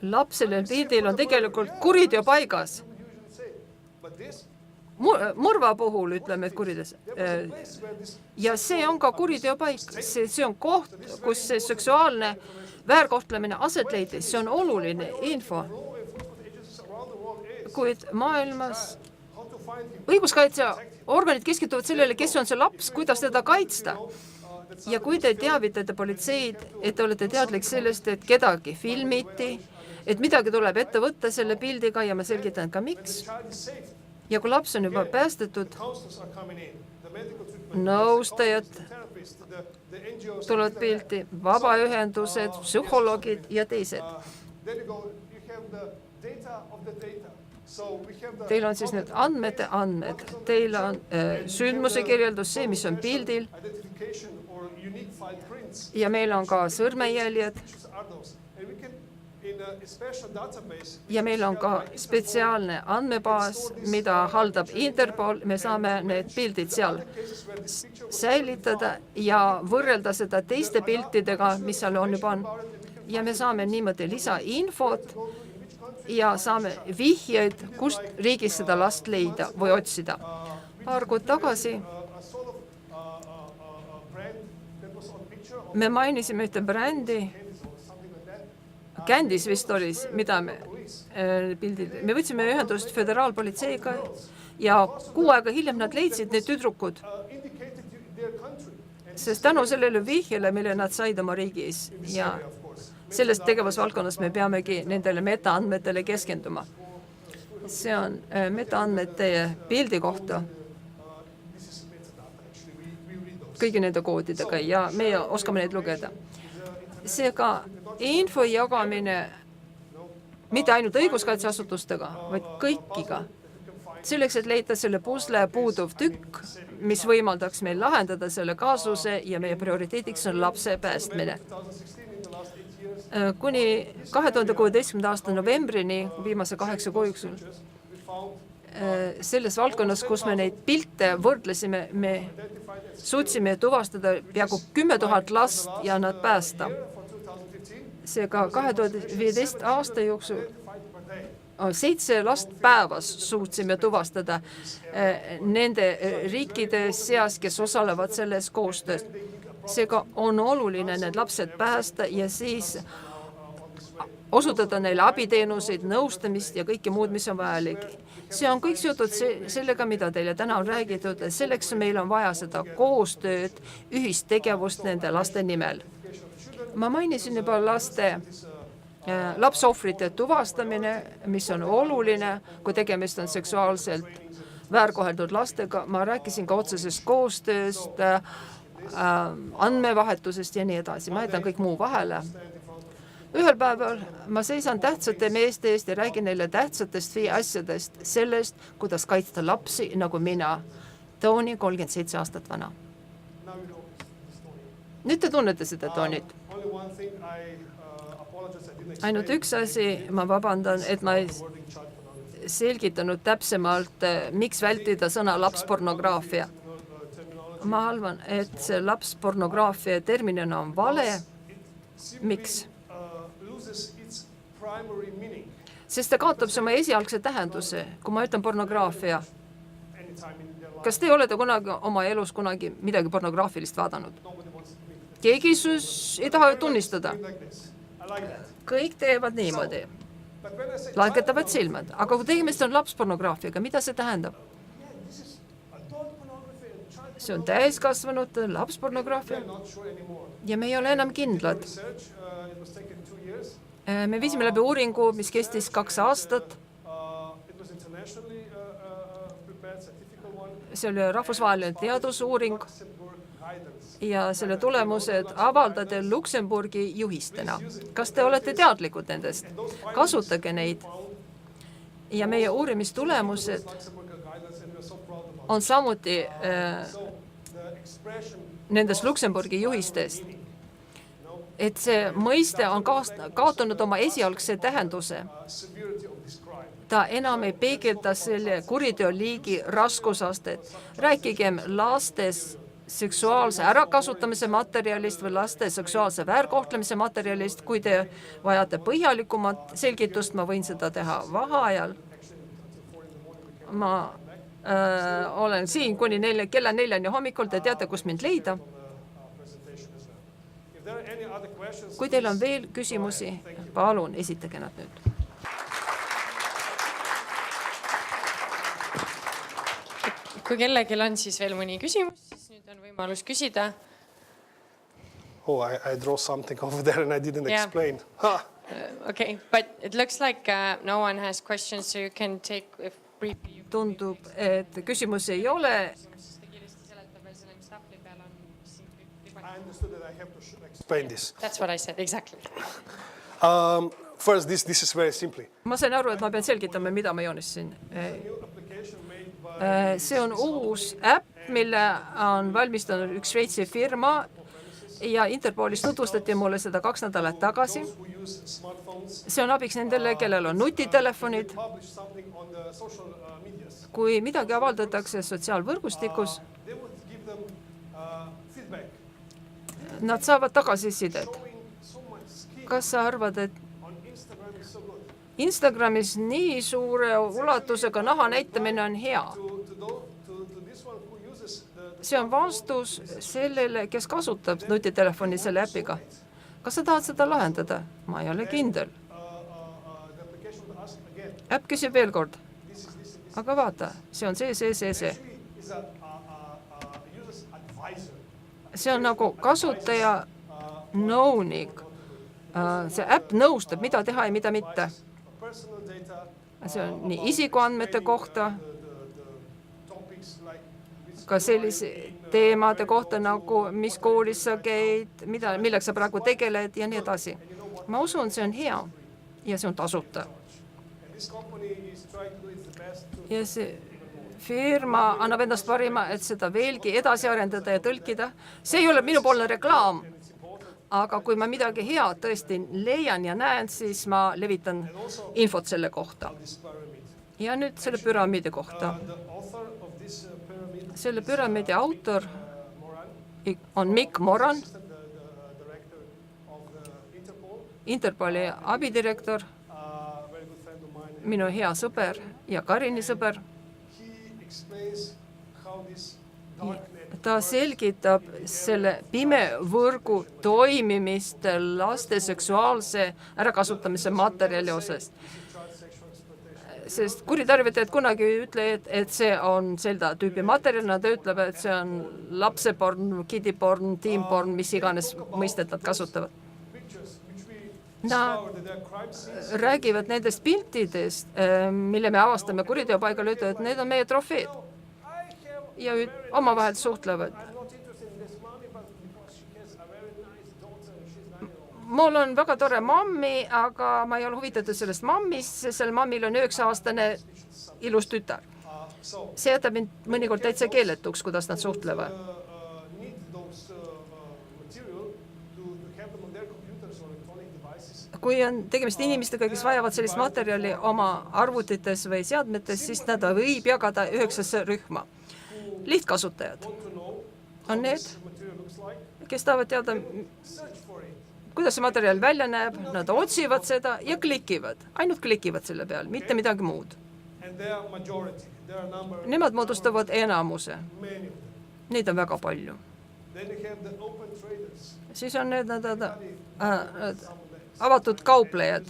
Lapsele pildil on tegelikult kuriteo paigas. Mõrva puhul ütleme, et kurides. Ja see on ka kuriteo paik. See on koht, kus see seksuaalne väärkohtlemine aset leidis, see on oluline info. Kuid maailmas õiguskaitseorganid keskenduvad sellele, kes on see laps, kuidas teda kaitsta. Ja kui te teavitate politseid, et te olete teadlik sellest, et kedagi filmiti, et midagi tuleb ette võtta selle pildiga ja ma selgitan ka miks. Ja kui laps on juba päästetud, nõustajad tulevad pilti, vabaühendused, psühholoogid ja teised. Teil on siis need andmed. Teil on sündmuse kirjeldus, see, mis on pildil. Ja meil on ka sõrmejäljed. Ja meil on ka spetsiaalne andmebaas, mida haldab Interpol. Me saame need pildid seal säilitada ja võrrelda seda teiste piltidega, mis seal on juba on. Ja me saame niimoodi lisainfot ja saame vihjeid, kust riigis seda last leida või otsida. Paar kuud tagasi me mainisime ühte brändi, Candice vist oli, mida me võtsime ühendust föderaalpolitseiga ja 6 aega hiljem nad leidsid need tüdrukud, sest tänu sellele vihjele, mille nad said oma riigis ja sellest tegevusvaldkonnas me peamegi nendele metaandmetele keskenduma. See on metaandmete pildi kohta kõigi nende koodidega ja meie oskame neid lugeda. Seega info jagamine mitte ainult õiguskaitseasutustega, vaid kõikiga. Selleks, et leida selle pusle puuduv tükk, mis võimaldaks meil lahendada selle kaasuse ja meie prioriteediks on lapse päästmine. Kuni 2016. aasta novembrini, viimase 8 kuu jooksul, selles valdkonnas, kus me neid pilte võrdlesime, me suutsime tuvastada peaaegu 10 000 last ja nad päästa. Seega 2015 aasta jooksul 7 last päevas suutsime tuvastada nende riikide seas, kes osalevad selles koostöös. Seega on oluline need lapsed päästa ja siis osutada neile abiteenuseid, nõustamist ja kõike muud, mis on vajalik. See on kõik seotud sellega, mida teile täna on räägitud. Selleks meil on vaja seda koostööd, ühistegevust nende laste nimel. Ma mainisin juba lapsohvrite tuvastamine, mis on oluline, kui tegemist on seksuaalselt väärkoheldud lastega. Ma rääkisin ka otsesest koostööst, andmevahetusest ja nii edasi. Ma jätan kõik muu vahele. Ühel päeval ma seisan tähtsate meeste eest ja räägin neile tähtsatest asjadest, sellest, kuidas kaitsta lapsi nagu mina, Tony, 37 aastat vana. Nüüd te tunnete seda Tonit. Ainult üks asi, ma vabandan, et ma ei selgitanud täpsemalt, miks vältida sõna lapspornograafia. Ma arvan, et see lapspornograafia terminina on vale. Miks? Sest ta kaotab oma esialgse tähenduse, kui ma ütlen pornograafia. Kas te olete kunagi oma elus midagi pornograafilist vaadanud? Keegi ei taha tunnistada. Kõik teevad niimoodi. Langetavad silmad. Aga kui tegemist on lapspornograafiaga, mida see tähendab? See on täiskasvanud lapspornograafia. Ja me ei ole enam kindlad. Me viisime läbi uuringu, mis kestis 2 aastat. See oli rahvusvaheline teadusuuring ja selle tulemused avaldati Luksemburgi juhistena. Kas te olete teadlikud nendest? Kasutage neid. Ja meie uurimistulemused on samuti nendest Luksemburgi juhistest. Et see mõiste on kaotanud oma esialgse tähenduse. Ta enam ei peegelda selle kuriteoliigi raskusastet. Rääkigem lastes seksuaalse ärakasutamise materjalist või laste seksuaalse väärkohtlemise materjalist. Kui te vajate põhjalikumat selgitust, ma võin seda teha vaheajal. Ma olen siin kuni kella 4 hommikul, te teate, kus mind leida. there any other questions? Kui teil on veel küsimusi, palun esitage nad nüüd. Kui kellegil on siis veel mõni küsimus, siis nüüd on võimalus küsida. Oh, I draw something over there and I didn't explain. Okay, but it looks like no one has questions, so you can take if briefly. Tundub, et küsimusi ei ole. I understood that I have to explain this. That's what I said, exactly. First, this is very simply. Ma sain aru, et ma pean selgitama, mida ma joonistasin. See on uus äpp, mille on valmistanud üks Šveitsi firma ja Interpolis tutvustati mulle seda 2 nädalat tagasi. See on abiks nendele, kellel on nutitelefonid. Kui midagi avaldatakse sotsiaalvõrgustikus, nad saavad tagasisidet. Kas sa arvad, et Instagramis nii suure ulatusega naha näitamine on hea? See on vastus sellele, kes kasutab nutitelefoni selle äpiga. Kas sa tahad seda lahendada? Ma ei ole kindel. Äpp küsib veel kord. Aga vaata, see on see. See on nagu kasutaja nõunik. See äpp nõustab, mida teha ja mida mitte. See on nii isikuandmete kohta, ka sellise teemade kohta nagu mis koolis sa käid, milleks sa praegu tegeled ja nii edasi. Ma usun, see on hea ja see on tasuta. Ja see firma annab endast parima, et seda veelgi edasi arendada ja tõlkida. See ei ole minupoolne reklaam, aga kui ma midagi head tõesti leian ja näen, siis ma levitan infot selle kohta. Ja nüüd selle püramiidi kohta. Selle püramiidi autor on Mikk Moran, Interpoli abidirektor, minu hea sõber ja Karini sõber. Ta selgitab selle pimevõrgu toimimist laste seksuaalse ärakasutamise materjali osas. Sest kuritarvitajad kunagi ei ütle, et see on seda tüüpi materjal, nad ütleb, et see on lapseporn, kidiporn, tiimporn, mis iganes mõistet nad kasutavad. Nad räägivad nendest piltidest, mille me avastame kuriteopaigal, ütlevad, et need on meie trofeed. Ja omavahel suhtlevad. Mul on väga tore mammi, aga ma ei ole huvitatud sellest mammist, sest selle mammil on 9-aastane ilus tütar. See jätab mind mõnikord täitsa keeletuks, kuidas nad suhtlevad. Kui on tegemist inimestega, kes vajavad sellist materjali oma arvutites või seadmetes, siis nad võib jagada 9 rühma. Lihtkasutajad on need, kes tahavad teada, kuidas see materjal välja näeb, nad otsivad seda ja klikivad, ainult klikivad selle peal, mitte midagi muud. Nemad moodustavad enamuse. Neid on väga palju. Siis on need avatud kauplejad.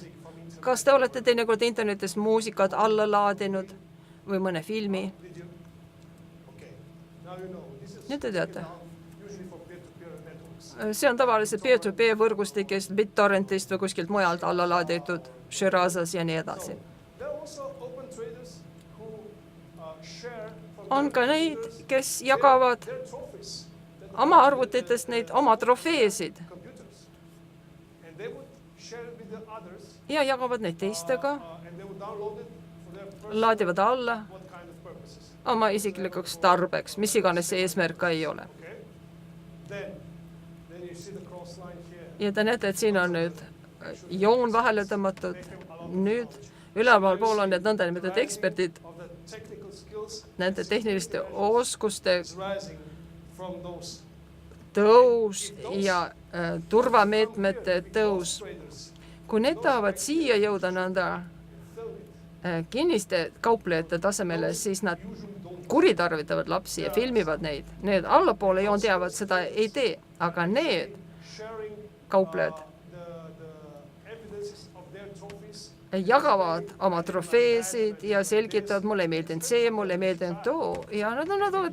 Kas te olete teinekord internetis muusikat alla laadinud või mõne filmi? Nüüd te teate. See on tavaliselt peer-to-peer võrgustikest, BitTorrentist või kuskilt mujalt alla laaditud, Shirazas ja nii edasi. On ka neid, kes jagavad oma arvutitest neid oma trofeesid ja jagavad neid teistega, laadivad alla oma isiklikuks tarbeks, mis iganes see eesmärk ka ei ole. Ja te näete, et siin on nüüd joon vahele tõmmatud. Nüüd üleval pool on need nõndanimetatud eksperdid, nende tehniliste oskuste tõus ja turvameetmete tõus. Kui need tahavad siia jõuda nõnda kinniste kauplejate tasemele, siis nad kuritarvitavad lapsi ja filmivad neid. Need allapoole joon teavad, seda ei tee, aga need, kauplejad jagavad oma trofeesid ja selgitavad, mulle ei meeldinud see, mulle ei meeldinud too ja nad on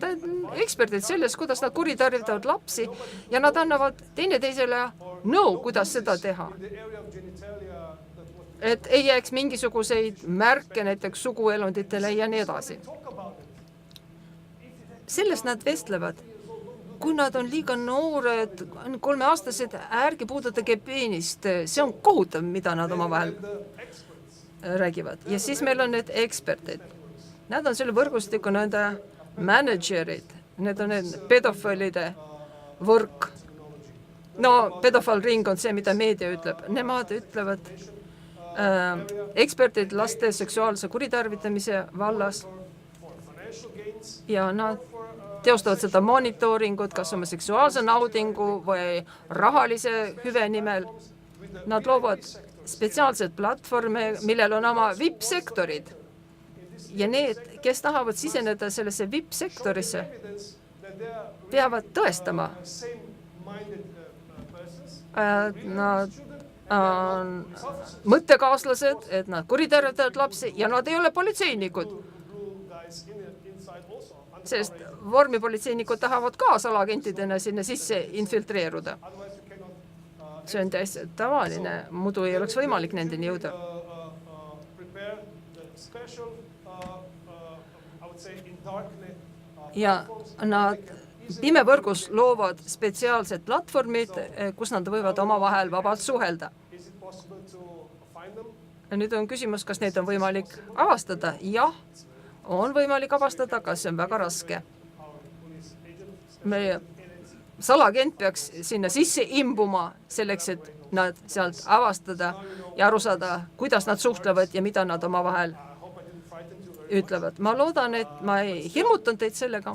eksperdid selles, kuidas nad kuritarvitavad lapsi ja nad annavad teineteisele nõu, kuidas seda teha. Et ei jääks mingisuguseid märke näiteks suguelunditele ja nii edasi. Sellest nad vestlevad. Kui nad on liiga noored, 3-aastased, ärge puudutage peenist. See on kohutav, mida nad omavahel räägivad. Ja siis meil on need eksperdid. Nad on selle võrgustiku nende managerid. Need on need pedofilide võrk. No, pedofilring on see, mida meedia ütleb. Nemad ütlevad eksperdid laste seksuaalse kuritarvitamise vallas ja nad teostavad seda monitooringut, kas oma seksuaalse naudingu või rahalise hüve nimel. Nad loovad spetsiaalsed platvorme, millel on oma VIP-sektorid. Ja need, kes tahavad siseneda sellesse VIP-sektorisse, peavad tõestama. Nad on mõttekaaslased, et nad kuritarvitavad lapsi ja nad ei ole politseinikud. Sest vormipolitseinikud tahavad ka salagentidena sinna sisse infiltreeruda. See on täiesti tavaline, muidu ei oleks võimalik nendeni jõuda. Ja nad pimevõrgus loovad spetsiaalsed platvormid, kus nad võivad omavahel vabalt suhelda. Ja nüüd on küsimus, kas neid on võimalik avastada. Jah, on võimalik avastada, aga see on väga raske. Meie salagent peaks sinna sisse imbuma selleks, et nad sealt avastada ja aru saada, kuidas nad suhtlevad ja mida nad omavahel ütlevad. Ma loodan, et ma ei hirmutan teid sellega,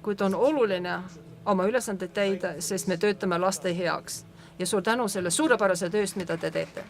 kuid on oluline oma ülesandeid täida, sest me töötame laste heaks. Ja suur tänu selle suurepärase tööst, mida te teete.